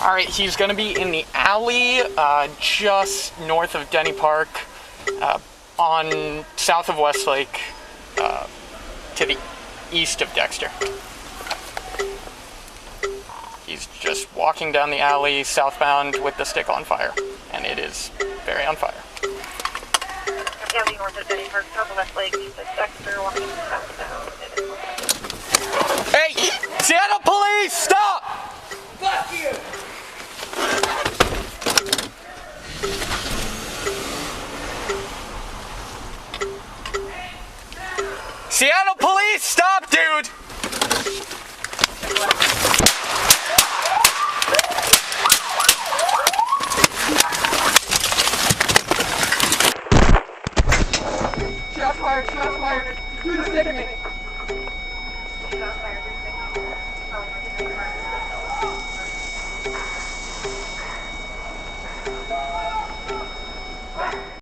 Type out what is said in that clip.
Alright, he's gonna be in the alley just north of Denny Park, on south of Westlake, to the east of Dexter. He's just walking down the alley southbound with the stick on fire, and it is very on fire. Alley north of Denny Park, south of Westlake, east of Dexter, walking southbound. Hey! Seattle police! Stop! Fuck you! Seattle police! Stop, dude! Shots fired, shots fired. Who's the stick at me? Shots fired.